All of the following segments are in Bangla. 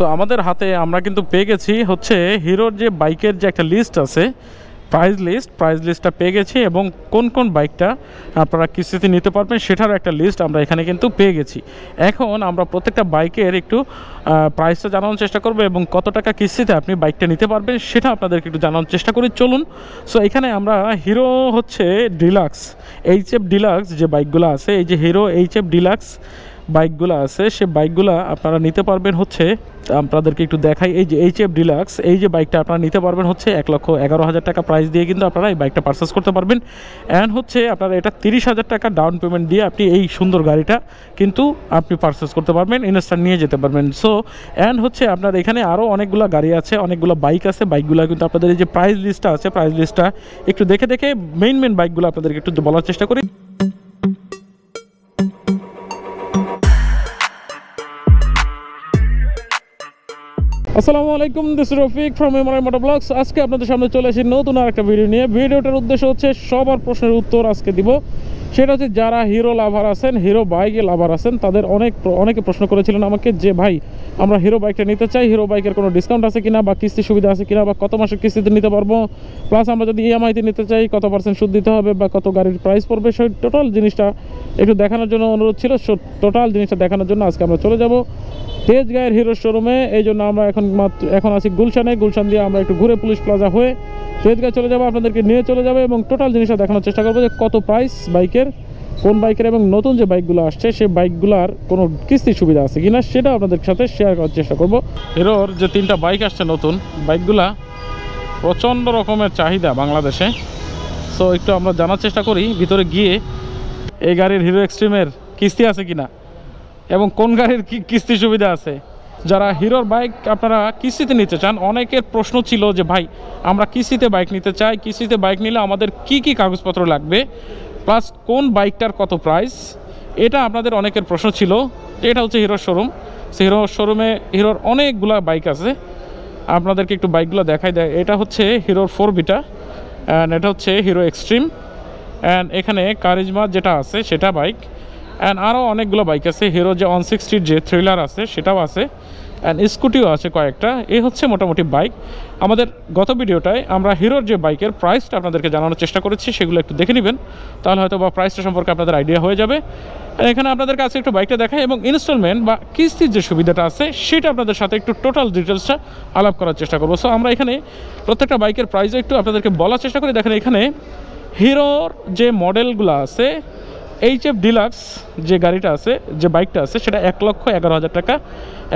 সো আমাদের হাতে আমরা কিন্তু পেয়ে গেছি হচ্ছে হিরোর যে বাইকের যে একটা লিস্ট আছে, প্রাইস লিস্টটা পেয়ে গেছি, এবং কোন কোন বাইকটা আপনারা কিস্তিতে নিতে পারবেন সেটারও একটা লিস্ট আমরা এখানে কিন্তু পেয়ে গেছি। এখন আমরা প্রত্যেকটা বাইকের একটু প্রাইসটা জানানোর চেষ্টা করব এবং কত টাকা কিস্তিতে আপনি বাইকটা নিতে পারবেন সেটা আপনাদেরকে একটু জানানোর চেষ্টা করি, চলুন। সো এখানে আমরা হিরো হচ্ছে ডিলাক্স, HF ডিলাক্স যে বাইকগুলো আছে, এই যে হিরো HF ডিলাক্স বাইকগুলো আছে, সে বাইকগুলো আপনারা নিতে পারবেন হচ্ছে, আপনাদেরকে একটু দেখাই। এই যে HF ডিলাক্স, এই যে বাইকটা আপনারা নিতে পারবেন হচ্ছে 1,11,000 টাকা প্রাইস দিয়ে কিন্তু আপনারা এই বাইকটা পারচেস করতে পারবেন। অ্যান্ড হচ্ছে আপনারা এটা 30,000 টাকা ডাউন পেমেন্ট দিয়ে আপনি এই সুন্দর গাড়িটা কিন্তু আপনি পারচেস করতে পারবেন, ইনস্ট্যান্ট নিয়ে যেতে পারবেন। সো অ্যান্ড হচ্ছে আপনার এখানে আরও অনেকগুলো গাড়ি আছে, অনেকগুলো বাইক আছে, বাইকগুলো কিন্তু আপনাদের এই যে প্রাইস লিস্টটা আছে, প্রাইস লিস্টটা একটু দেখে মেইন বাইকগুলো আপনাদেরকে একটু বলার চেষ্টা করি। আসসালামু আলাইকুম, this is Rafiq from MRI motor blogs. আজকে আপনাদের সামনে চলে আসি নতুন আর একটা ভিডিও নিয়ে। ভিডিওটার উদ্দেশ্য হচ্ছে সবার প্রশ্নের উত্তর আজকে দিব। সেটা হচ্ছে যারা হিরো লাভার আছেন, হিরো বাইকে লাভার আছেন, তাদের অনেকে প্রশ্ন করেছিলেন আমাকে যে ভাই আমরা হিরো বাইকটা নিতে চাই, হিরো বাইকের কোনো ডিসকাউন্ট আছে কিনা, বা কিস্তি সুবিধা আছে কিনা, বা কত মাসের কিস্তিতে নিতে পারবো, প্লাস আমরা যদি ইএমআইতে নিতে চাই কত % সুদ দিতে হবে, বা কত গাড়ির প্রাইস পড়বে, সেই টোটাল জিনিসটা একটু দেখানোর জন্য অনুরোধ ছিল। টোটাল জিনিসটা দেখানোর জন্য আজকে আমরা চলে যাব তেজগাঁয়ের হিরো শোরুমে। এই জন্য আমরা এখন আছি গুলশান দিয়ে আমরা একটু ঘুরে পুলিশ প্লাজা হয়ে তেজগাঁ চলে যাবো, আপনাদেরকে নিয়ে চলে যাবে এবং টোটাল জিনিসটা দেখানোর চেষ্টা করবো যে কত প্রাইস বাইকের, কোন বাইকের, এবং নতুন যে বাইকগুলো আসছে সেই বাইকগুলোর কোনো কিস্তির সুবিধা আছে কিনা সেটা আপনাদের সাথে শেয়ার করার চেষ্টা করব। হিরোর যে 3টা বাইক আসছে নতুন, বাইকগুলা প্রচণ্ড রকমের চাহিদা বাংলাদেশে। সো একটু আমরা জানার চেষ্টা করি ভিতরে গিয়ে এই গাড়ির হিরো এক্সট্রিমের কিস্তি আছে কিনা এবং কোন গাড়ির কি কিস্তি সুবিধা আছে। যারা হিরোর বাইক আপনারা কিস্তিতে নিতে চান, অনেকের প্রশ্ন ছিল যে ভাই আমরা কিস্তিতে বাইক নিতে চাই, কিস্তিতে বাইক নিলে আমাদের কি কি কাগজপত্র লাগবে, প্লাস কোন বাইকটার কত প্রাইস, এটা আপনাদের অনেকের প্রশ্ন ছিল। এটা হচ্ছে হিরোর শোরুম, সেই হিরোর শোরুমে হিরোর অনেকগুলো বাইক আছে, আপনাদেরকে একটু বাইকগুলো দেখাই দেয়। এটা হচ্ছে হিরোর 4 অ্যান্ড এটা হচ্ছে হিরো এক্সট্রিম, অ্যান্ড এখানে কারিজমা যেটা আছে সেটা বাইক, অ্যান্ড আরও অনেকগুলো বাইক আছে। হিরো যে 160 যে থ্রিলার আছে সেটাও আছে, অ্যান্ড স্কুটিও আছে কয়েকটা। এই হচ্ছে মোটামুটি বাইক। আমাদের গত ভিডিওটায় আমরা হিরোর যে বাইকের প্রাইসটা আপনাদেরকে জানানোর চেষ্টা করেছি, সেগুলো একটু দেখে নেবেন, তাহলে হয়তো বা প্রাইসটা সম্পর্কে আপনাদের আইডিয়া হয়ে যাবে। এখানে আপনাদের কাছে একটু বাইকটা দেখাই এবং ইনস্টলমেন্ট বা কিস্তির যে সুবিধাটা আছে সেটা আপনাদের সাথে একটু টোটাল ডিটেলসটা আলাপ করার চেষ্টা করবো। সো আমরা এখানে প্রত্যেকটা বাইকের প্রাইসও একটু আপনাদেরকে বলার চেষ্টা করি। দেখেন এখানে হিরোর যে মডেলগুলো আছে, HF ডিলাক্স যে গাড়িটা আছে, যে বাইকটা আছে, সেটা 1,11,000 টাকা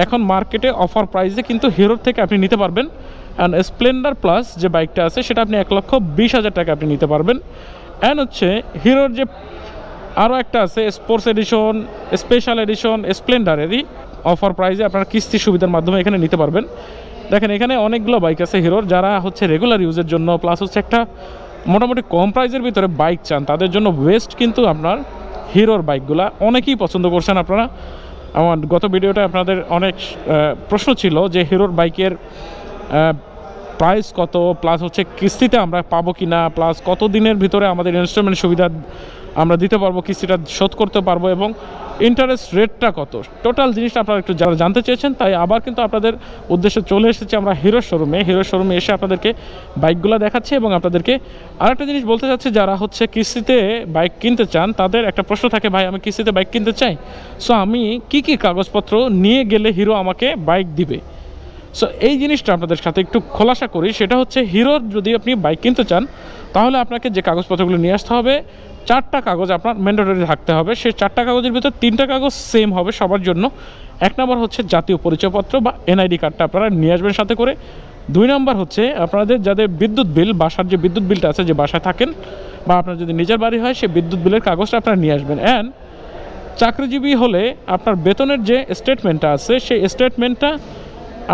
এখন মার্কেটে অফার প্রাইসে কিন্তু হিরোর থেকে আপনি নিতে পারবেন। অ্যান্ড স্প্লেন্ডার প্লাস যে বাইকটা আছে সেটা আপনি 1,20,000 টাকা আপনি নিতে পারবেন। অ্যান্ড হচ্ছে হিরোর যে আরও একটা আছে স্পোর্টস এডিশন, স্পেশাল এডিশন, স্প্লেন্ডারেরই অফার প্রাইসে আপনারা কিস্তি সুবিধার মাধ্যমে এখানে নিতে পারবেন। দেখেন এখানে অনেকগুলো বাইক আছে হিরোর, যারা হচ্ছে রেগুলার ইউজের জন্য, প্লাস হচ্ছে একটা মোটামুটি কম প্রাইসের ভিতরে বাইক চান, তাদের জন্য বেস্ট কিন্তু আপনার হিরোর বাইকগুলা। অনেকেই পছন্দ করছেন আপনারা। আমার গত ভিডিওতে আপনাদের অনেক প্রশ্ন ছিল যে হিরোর বাইকের প্রাইস কত, প্লাস হচ্ছে কিস্তিতে আমরা পাবো কি না, প্লাস কত দিনের ভিতরে আমাদের ইনস্টলমেন্ট সুবিধা আমরা দিতে পারবো, কিস্তিটা শোধ করতে পারবো, এবং ইন্টারেস্ট রেটটা কত, টোটাল জিনিসটা আপনারা একটু যারা জানতে চেয়েছেন, তাই আবার কিন্তু আপনাদের উদ্দেশ্যে চলে এসেছি আমরা হিরোর শোরুমে এসে আপনাদেরকে বাইকগুলো দেখাচ্ছি এবং আপনাদেরকে আরেকটা জিনিস বলতে চাচ্ছি। যারা হচ্ছে কিস্তিতে বাইক কিনতে চান, তাদের একটা প্রশ্ন থাকে, ভাই আমি কিস্তিতে বাইক কিনতে চাই, সো আমি কি কি কাগজপত্র নিয়ে গেলে হিরো আমাকে বাইক দিবে। সো এই জিনিসটা আপনাদের সাথে একটু খোলাসা করি। সেটা হচ্ছে হিরোর যদি আপনি বাইক কিনতে চান, তাহলে আপনাকে যে কাগজপত্রগুলো নিয়ে আসতে হবে, 4টা কাগজ আপনার ম্যান্ডেটরি থাকতে হবে। সেই 4টা কাগজের ভিতর 3টা কাগজ সেম হবে সবার জন্য। 1 নম্বর হচ্ছে জাতীয় পরিচয়পত্র বা NID কার্ডটা আপনারা নিয়ে আসবেন সাথে করে। 2 নম্বর হচ্ছে আপনাদের যাদের বিদ্যুৎ বিল, বাসার যে বিদ্যুৎ বিলটা আছে, যে বাসায় থাকেন বা আপনার যদি নিজের বাড়ি হয়, সেই বিদ্যুৎ বিলের কাগজটা আপনারা নিয়ে আসবেন। অ্যান্ড চাকরিজীবী হলে আপনার বেতনের যে স্টেটমেন্টটা আছে, সেই স্টেটমেন্টটা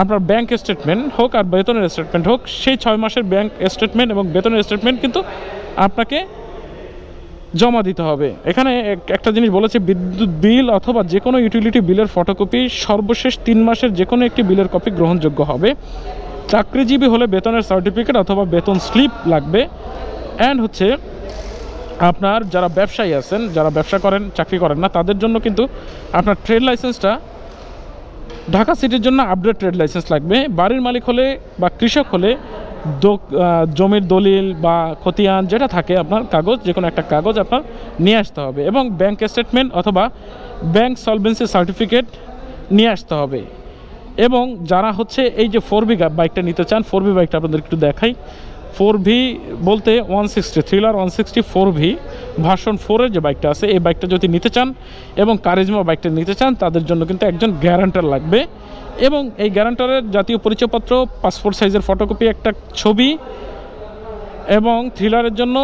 আপনার ব্যাংক স্টেটমেন্ট হোক আর বেতনের স্টেটমেন্ট হোক, সেই 6 মাসের ব্যাংক স্টেটমেন্ট এবং বেতনের স্টেটমেন্ট কিন্তু আপনাকে জমা দিতে হবে। এখানে একটা জিনিস বলেছে, বিদ্যুৎ বিল অথবা যে কোনো ইউটিলিটি বিলের ফটোকপি, সর্বশেষ 3 মাসের যে কোনো একটি বিলের কপি গ্রহণযোগ্য হবে। চাকরিজীবী হলে বেতনের সার্টিফিকেট অথবা বেতন স্লিপ লাগবে। অ্যান্ড হচ্ছে আপনার যারা ব্যবসায়ী আছেন, যারা ব্যবসা করেন, চাকরি করেন না, তাদের জন্য কিন্তু আপনার ট্রেড লাইসেন্সটা ঢাকা সিটির জন্য আপডেট ট্রেড লাইসেন্স লাগবে। বাড়ির মালিক হলে বা কৃষক হলে জমির দলিল বা খতিয়ান যেটা থাকে আপনার কাগজ, যে কোনো একটা কাগজ আপনার নিয়ে আসতে হবে এবং ব্যাংক স্টেটমেন্ট অথবা ব্যাংক সলভেন্সি সার্টিফিকেট নিয়ে আসতে হবে। এবং যারা হচ্ছে এই যে 4V বাইকটা নিতে চান, 4V বাইকটা আপনাদের একটু দেখাই। 4V বলতে 160 থ্রিলার 160 4V ভার্সন 4-এর যে বাইকটা আছে, এই বাইকটা যদি নিতে চান এবং কারিজমা বাইকটা নিতে চান, তাদের জন্য কিন্তু একজন গ্যারান্টার লাগবে। এবং এই গ্যারান্টারের জাতীয় পরিচয়পত্র, পাসপোর্ট সাইজের ফটোকপি, একটা ছবি, এবং থ্রিলারের জন্য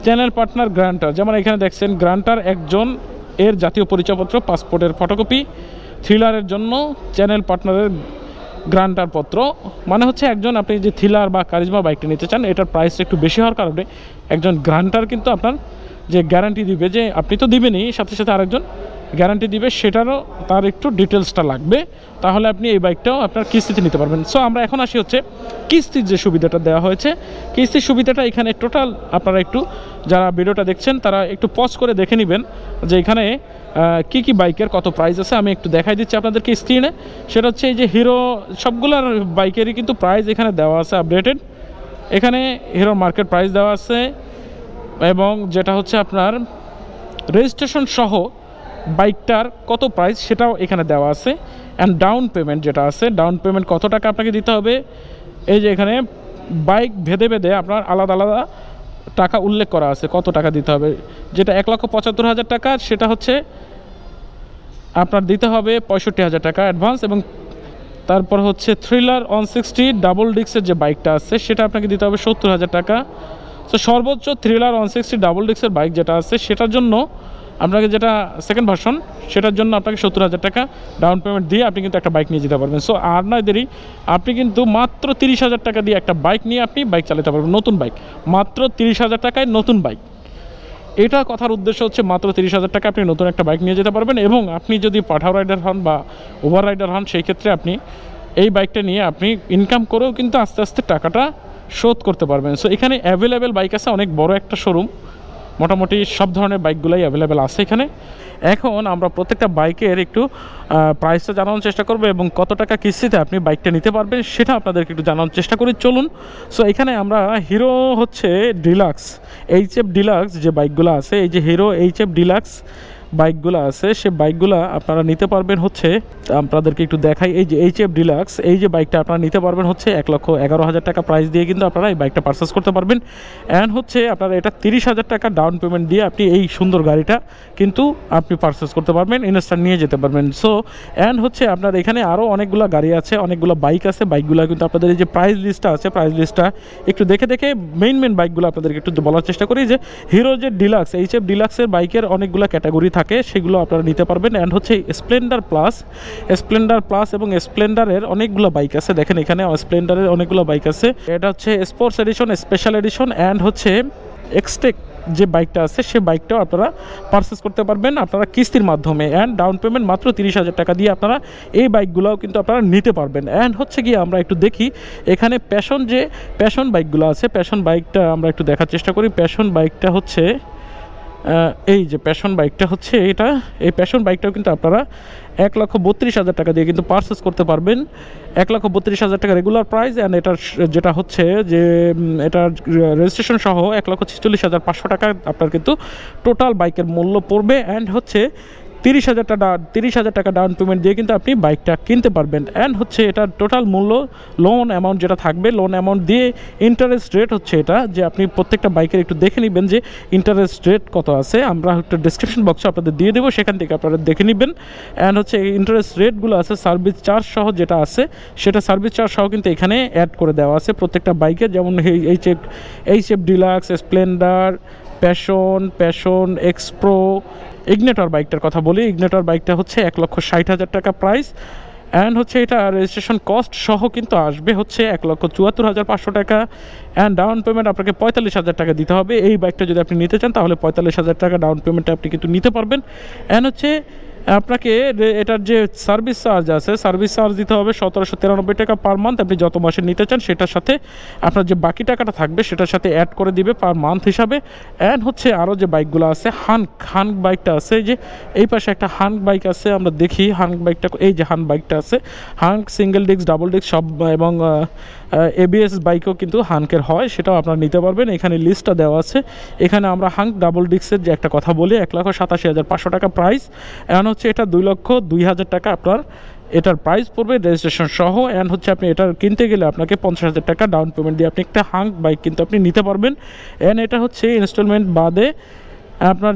চ্যানেল পার্টনার গ্যারান্টার, যেমন এখানে দেখছেন গ্যারান্টার একজন, এর জাতীয় পরিচয়পত্র, পাসপোর্টের ফটোকপি। থ্রিলারের জন্য চ্যানেল পার্টনারের গ্যারান্টার পত্র, মানে হচ্ছে একজন, আপনি যে থ্রিলার বা কারিজমা বাইকটা নিতে চান, এটার প্রাইসটা একটু বেশি হওয়ার কারণে একজন গ্যারান্টার কিন্তু আপনার যে গ্যারান্টি দিবে, যে আপনি তো দিবেনই, সাথে সাথে আরেকজন গ্যারান্টি দিবে, সেটারও তার একটু ডিটেলসটা লাগবে, তাহলে আপনি এই বাইকটাও আপনার কিস্তিতে নিতে পারবেন। সো আমরা এখন আসি হচ্ছে কিস্তির যে সুবিধাটা দেওয়া হয়েছে। কিস্তির সুবিধাটা এখানে টোটাল আপনারা একটু, যারা ভিডিওটা দেখছেন তারা একটু পজ করে দেখে নেবেন যে এখানে কি কি বাইকের কত প্রাইস আছে। আমি একটু দেখাই দিচ্ছি আপনাদেরকে স্ক্রিনে। সেটা হচ্ছে এই যে হিরো, সবগুলোর বাইকেরই কিন্তু প্রাইস এখানে দেওয়া আছে আপডেটেড। এখানে হিরোর মার্কেট প্রাইস দেওয়া আছে এবং যেটা হচ্ছে আপনার রেজিস্ট্রেশন সহ বাইকটার কত প্রাইস সেটাও এখানে দেওয়া আছে। অ্যান্ড ডাউন পেমেন্ট যেটা আছে, ডাউন পেমেন্ট কত টাকা আপনাকে দিতে হবে, এই যে এখানে বাইক ভেদে ভেদে আপনার আলাদা আলাদা টাকা উল্লেখ করা আছে, কত টাকা দিতে হবে। যেটা 1,75,000 টাকা, সেটা হচ্ছে আপনার দিতে হবে 65,000 টাকা অ্যাডভান্স। এবং তারপর হচ্ছে থ্রিলার 160 ডাবল ডিস্কের যে বাইকটা আছে, সেটা আপনাকে দিতে হবে 70,000 টাকা। তো সর্বোচ্চ থ্রিলার 160 ডাবল ডিস্কের বাইক যেটা আছে, সেটার জন্য আপনাকে, যেটা সেকেন্ড ভার্সন, সেটার জন্য আপনাকে 70,000 টাকা ডাউন পেমেন্ট দিয়ে আপনি কিন্তু একটা বাইক নিয়ে যেতে পারবেন। সো আর নয় দেরি, আপনি কিন্তু মাত্র 30,000 টাকা দিয়ে একটা বাইক নিয়ে আপনি বাইক চালাতে পারবেন, নতুন বাইক, মাত্র 30,000 টাকায় নতুন বাইক। এটা কথার উদ্দেশ্য হচ্ছে মাত্র 30,000 টাকা আপনি নতুন একটা বাইক নিয়ে যেতে পারবেন। এবং আপনি যদি পাঠাও রাইডার হন বা ওভার রাইডার হন, সেই ক্ষেত্রে আপনি এই বাইকটা নিয়ে আপনি ইনকাম করেও কিন্তু আস্তে আস্তে টাকাটা শোধ করতে পারবেন। সো এখানে অ্যাভেলেবেল বাইক আছে, অনেক বড় একটা শোরুম, মোটামুটি সব ধরনের বাইকগুলাই অ্যাভেলেবেল আছে এখানে। এখন আমরা প্রত্যেকটা বাইকের একটু প্রাইসটা জানানোর চেষ্টা করবো এবং কত টাকা কিস্তিতে আপনি বাইকটা নিতে পারবেন সেটা আপনাদেরকে একটু জানানোর চেষ্টা করি, চলুন। সো এখানে আমরা হিরো হচ্ছে ডিলাক্স, HF ডিলাক্স যে বাইকগুলো আছে, এই যে হিরো HF ডিলাক্স বাইকগুলো আছে, সে বাইকগুলো আপনারা নিতে পারবেন হচ্ছে, আপনাদেরকে একটু দেখাই। এই যে HF ডিলাক্স, এই যে বাইকটা আপনারা নিতে পারবেন হচ্ছে 1,11,000 টাকা প্রাইস দিয়ে কিন্তু আপনারা এই বাইকটা পারচেস করতে পারবেন। অ্যান্ড হচ্ছে আপনারা এটা 30,000 টাকা ডাউন পেমেন্ট দিয়ে আপনি এই সুন্দর গাড়িটা কিন্তু আপনি পারচেস করতে পারবেন, ইনস্ট্যান্ট নিয়ে যেতে পারবেন। সো অ্যান্ড হচ্ছে আপনার এখানে আরও অনেকগুলো গাড়ি আছে, অনেকগুলো বাইক আছে, বাইকগুলো কিন্তু আপনাদের এই যে প্রাইস লিস্টটা আছে, প্রাইস লিস্টটা একটু দেখে দেখে মেইন বাইকগুলো আপনাদেরকে একটু বলার চেষ্টা করি। যে হিরো যে ডিলাক্স, HF ডিলাক্সের বাইকের অনেকগুলো ক্যাটাগরি থাকে, সেগুলো আপনারা নিতে পারবেন। অ্যান্ড হচ্ছে স্প্লেন্ডার প্লাস এবং স্প্লেন্ডারের অনেকগুলো বাইক আছে, দেখেন এখানে স্প্লেন্ডারের অনেকগুলো বাইক আছে। এটা হচ্ছে sports edition, special addition, and হচ্ছে এক্সটেক যে বাইকটা আছে, সে বাইকটাও আপনারা পারচেস করতে পারবেন আপনারা কিস্তির মাধ্যমে। অ্যান্ড ডাউন পেমেন্ট মাত্র 30,000 টাকা দিয়ে আপনারা এই বাইকগুলোও কিন্তু আপনারা নিতে পারবেন। অ্যান্ড হচ্ছে গিয়ে আমরা একটু দেখি এখানে প্যাশন বাইকগুলো আছে, প্যাশন বাইকটা আমরা একটু দেখার চেষ্টা করি। প্যাশন বাইকটা হচ্ছে এই যে প্যাশন বাইকটা হচ্ছে এটা, এই প্যাশন বাইকটাও কিন্তু আপনারা 1,32,000 টাকা দিয়ে কিন্তু পারচেস করতে পারবেন। 1,32,000 টাকা রেগুলার প্রাইস। অ্যান্ড এটার যেটা হচ্ছে যে এটার রেজিস্ট্রেশন সহ 1,46,500 টাকা আপনার কিন্তু টোটাল বাইকের মূল্য পড়বে। অ্যান্ড হচ্ছে 30,000 টাকা ডাউন পেমেন্ট দিয়ে কিন্তু আপনি বাইকটা কিনতে পারবেন। অ্যান্ড হচ্ছে এটার টোটাল মূল্য, লোন অ্যামাউন্ট যেটা থাকবে, লোন অ্যামাউন্ট দিয়ে ইন্টারেস্ট রেট হচ্ছে এটা, যে আপনি প্রত্যেকটা বাইকের একটু দেখে নেবেন যে ইন্টারেস্ট রেট কত আছে, আমরা একটা ডিসক্রিপশন বক্সে আপনাদের দিয়ে দেবো, সেখান থেকে আপনারা দেখে নেবেন। অ্যান্ড হচ্ছে ইন্টারেস্ট রেটগুলো আছে, সার্ভিস চার্জ সহ যেটা আছে, সেটা সার্ভিস চার্জ সহ কিন্তু এখানে অ্যাড করে দেওয়া আছে প্রত্যেকটা বাইকে। যেমন HF deluxe, Splendor, passion Expro, Ignitor বাইকটার কথা বলি। ইগনেটর বাইকটা হচ্ছে 1,60,000 টাকা প্রাইস। অ্যান্ড হচ্ছে এটা রেজিস্ট্রেশন কস্ট সহ কিন্তু আসবে হচ্ছে 1,74,500 টাকা। অ্যান্ড ডাউন পেমেন্ট আপনাকে 45,000 টাকা দিতে হবে। এই বাইকটা যদি আপনি নিতে চান তাহলে 45,000 টাকা ডাউন পেমেন্টে আপনি কিন্তু নিতে পারবেন। অ্যান্ড হচ্ছে আপনাকে এটার যে সার্ভিস চার্জ আছে, সার্ভিস চার্জ দিতে হবে 1793 টাকা পার মান্থ। আপনি যত মাসে নিতে চান সেটার সাথে আপনার যে বাকি টাকাটা থাকবে সেটার সাথে অ্যাড করে দিবে পার মান্থ হিসাবে। অ্যান্ড হচ্ছে আরও যে বাইকগুলো আছে, হান্ক বাইকটা আছে, যে এই পাশে একটা হান্ক বাইক আছে, আমরা দেখি হান্ক বাইকটা, এই যে হান্ক বাইকটা আছে, হান্ক সিঙ্গেল ডিস্ক, ডাবল ডিস্ক সব, এবং এবিএস বাইকও কিন্তু হান্কের হয়, সেটাও আপনারা নিতে পারবেন। এখানে লিস্টটা দেওয়া আছে। এখানে আমরা হান্ক ডাবল ডিস্কের যে একটা কথা বলি, 1,87,500 টাকা প্রাইস। এখন হচ্ছে এটা 2,02,000 টাকা আপনার এটার প্রাইস পড়বে রেজিস্ট্রেশন সহ। অ্যান্ড হচ্ছে আপনি এটা কিনতে গেলে আপনাকে 50,000 টাকা ডাউন পেমেন্ট দিয়ে আপনি একটা হান্ক বাইক কিন্তু আপনি নিতে পারবেন। অ্যান্ড এটা হচ্ছে ইনস্টলমেন্ট বাদে আপনার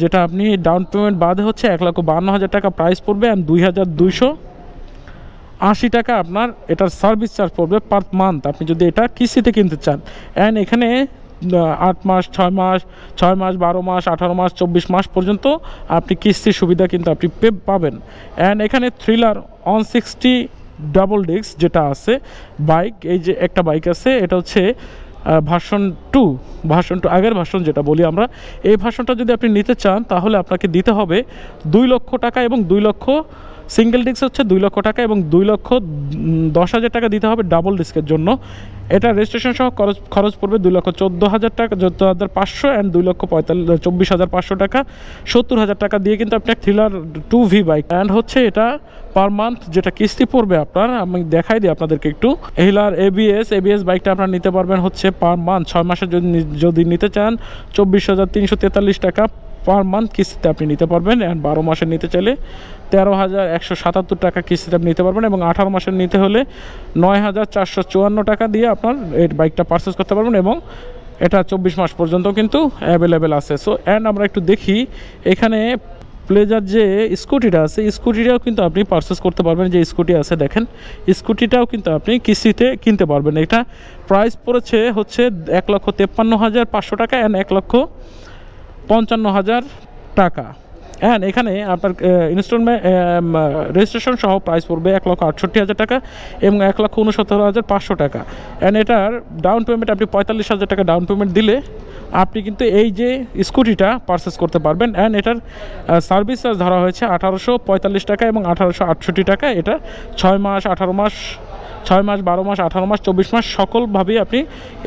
যেটা আপনি ডাউন পেমেন্ট বাদে হচ্ছে 1,52,000 টাকা প্রাইস পড়বে। অ্যান্ড 2,280 টাকা আপনার এটার সার্ভিস চার্জ পড়বে পার মান্থ, আপনি যদি এটা কিস্তিতে কিনতে চান। অ্যান্ড এখানে 8 মাস, 6 মাস, 12 মাস, 18 মাস, 24 মাস পর্যন্ত আপনি কিস্তির সুবিধা কিন্তু আপনি পাবেন। অ্যান্ড এখানে থ্রিলার 160 ডাবল ডিস্ক যেটা আছে বাইক, এই যে একটা বাইক আছে, এটা হচ্ছে ভার্সন 2, আগের ভার্সন যেটা বলি আমরা, এই ভার্সনটা যদি আপনি নিতে চান তাহলে আপনাকে দিতে হবে 2 লক্ষ টাকা, এবং 2 লক্ষ সিঙ্গেল ডিস্ক হচ্ছে 2 লক্ষ টাকা, এবং 2,10,000 টাকা দিতে হবে ডাবল ডিস্কের জন্য। এটা রেজিস্ট্রেশন সহ খরচ পড়বে 2,14,000 টাকা, 14,500, অ্যান্ড 2,24,500 টাকা, 70,000 টাকা দিয়ে কিন্তু আপনি থ্রিলার 2V বাইক। অ্যান্ড হচ্ছে এটা পার মান্থ যেটা কিস্তি পড়বে আপনার, আমি দেখাই দিই আপনাদেরকে একটু। থ্রিলার এবিএস বাইকটা আপনারা নিতে পারবেন হচ্ছে পার মান্থ 6 মাসে যদি নিতে চান 24,343 টাকা পার মান্থ কিস্তিতে আপনি নিতে পারবেন। অ্যান্ড 12 মাসের নিতে চাইলে 13,177 টাকা কিস্তিতে আপনি নিতে পারবেন, এবং 18 মাসের নিতে হলে 9,454 টাকা দিয়ে আপনার এই বাইকটা পারচেস করতে পারবেন, এবং এটা 24 মাস পর্যন্ত কিন্তু অ্যাভেলেবেল আছে। সো অ্যান্ড আমরা একটু দেখি এখানে প্লেজার যে স্কুটিটা আছে, স্কুটিটাও কিন্তু আপনি পারচেস করতে পারবেন। যে স্কুটি আছে দেখেন, স্কুটিটাও কিন্তু আপনি কিস্তিতে কিনতে পারবেন। এটা প্রাইস পড়েছে হচ্ছে 1,53,500 টাকা অ্যান্ড 1,55,000 টাকা। অ্যান্ড এখানে আপনার ইনস্টলমেন্ট রেজিস্ট্রেশন সহ প্রাইস পড়বে 1,68,000 টাকা এবং 1,69,500 টাকা। অ্যান্ড এটার ডাউন পেমেন্ট আপনি 45,000 টাকা ডাউন পেমেন্ট দিলে আপনি কিন্তু এই যে স্কুটিটা পারচেস করতে পারবেন। অ্যান্ড এটার সার্ভিস চার্জ ধরা হয়েছে 1,845 টাকা এবং 1,868 টাকা। এটা 6 মাস, 18 মাস, 6 মাস, 12 মাস, 18 মাস, 24 মাস সকলভাবেই আপনি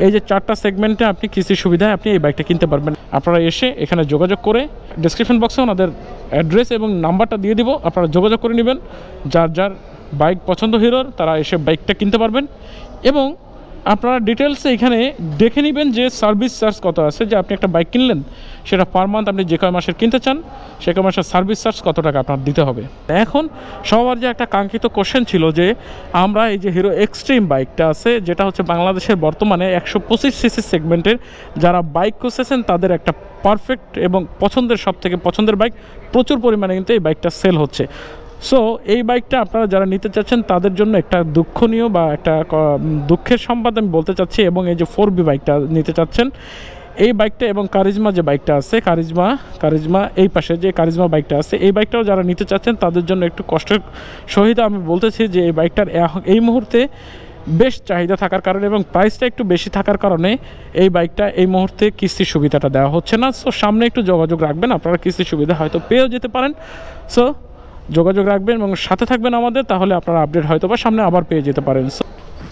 এই যে 4টা সেগমেন্টে আপনি কিস্তির সুবিধায় আপনি এই বাইকটা কিনতে পারবেন। আপনারা এসে এখানে যোগাযোগ করে ডেসক্রিপশন বক্সে ওনাদের অ্যাড্রেস এবং নাম্বারটা দিয়ে দিব, আপনারা যোগাযোগ করে নেবেন। যার বাইক পছন্দ হিরোর তারা এসে বাইকটা কিনতে পারবেন। এবং আপনারা ডিটেলসে এখানে দেখে নেবেন যে সার্ভিস চার্জ কত আছে। যে আপনি একটা বাইক কিনলেন, সেটা পার মান্থ আপনি যে কয় মাসের কিনতে চান সে কয় মাসের সার্ভিস চার্জ কত টাকা আপনার দিতে হবে। এখন সবার যে একটা কাঙ্ক্ষিত কোশ্চেন ছিল যে আমরা এই যে হিরো এক্সট্রিম বাইকটা আছে, যেটা হচ্ছে বাংলাদেশের বর্তমানে 125 সিসি সেগমেন্টের যারা বাইক খুঁজতেছেন তাদের একটা পারফেক্ট এবং পছন্দের, সব থেকে পছন্দের বাইক, প্রচুর পরিমাণে কিন্তু এই বাইকটা সেল হচ্ছে। সো এই বাইকটা আপনারা যারা নিতে চাচ্ছেন তাদের জন্য একটা দুঃখনীয় বা একটা দুঃখের সংবাদ আমি বলতে চাচ্ছি। এবং এই যে 4B বাইকটা নিতে চাচ্ছেন, এই বাইকটা এবং কারিজমা যে বাইকটা আছে, কারিজমা এই পাশে যে কারিজমা বাইকটা আছে, এই বাইকটাও যারা নিতে চাচ্ছেন তাদের জন্য একটু কষ্টের সহিত আমি বলতেছি যে এই বাইকটার এই মুহূর্তে বেশ চাহিদা থাকার কারণে এবং প্রাইসটা একটু বেশি থাকার কারণে এই বাইকটা এই মুহূর্তে কিস্তির সুবিধাটা দেওয়া হচ্ছে না। সো সামনে একটু যোগাযোগ রাখবেন, আপনারা কিস্তির সুবিধা হয়তো পেয়েও যেতে পারেন। সো যোগাযোগ রাখবেন এবং সাথে থাকবেন আমাদের, তাহলে আপনারা আপডেট হয়তো বা সামনে আবার পেয়ে যেতে পারেন।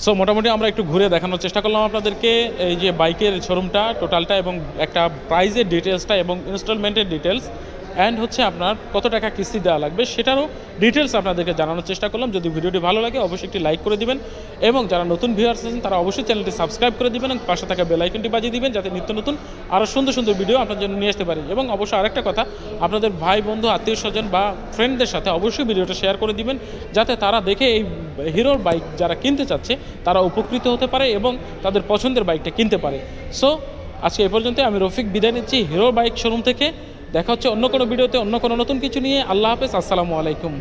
সো মোটামুটি আমরা একটু ঘুরে দেখানোর চেষ্টা করলাম আপনাদেরকে এই যে বাইকের শোরুমটা টোটালটা, এবং একটা প্রাইজের ডিটেলসটা এবং ইনস্টলমেন্টের ডিটেলস, অ্যান্ড হচ্ছে আপনার কত টাকা কিস্তি দেওয়া লাগবে সেটারও ডিটেলস আপনাদেরকে জানানোর চেষ্টা করলাম। যদি ভিডিওটি ভালো লাগে অবশ্যই একটি লাইক করে দিবেন, এবং যারা নতুন ভিউয়ার্স আছেন তারা অবশ্যই চ্যানেলটি সাবস্ক্রাইব করে দিবেন এবং পাশে থাকা বেল আইকনটি বাজিয়ে দিবেন, যাতে নিত্য নতুন আরও সুন্দর সুন্দর ভিডিও আপনার জন্য নিয়ে আসতে পারি। এবং অবশ্যই আরেকটা কথা, আপনাদের ভাই বন্ধু আত্মীয় স্বজন বা ফ্রেন্ডদের সাথে অবশ্যই ভিডিওটা শেয়ার করে দিবেন, যাতে তারা দেখে এই হিরোর বাইক যারা কিনতে চাচ্ছে তারা উপকৃত হতে পারে এবং তাদের পছন্দের বাইকটা কিনতে পারে। সো আজকে এই পর্যন্ত, আমি রফিক বিদায় নিচ্ছি হিরোর বাইক শোরুম থেকে। দেখা হচ্ছে অন্য কোনো ভিডিওতে অন্য কোনো নতুন কিছু নিয়ে। আল্লাহ হাফেজ, আসসালামু আলাইকুম।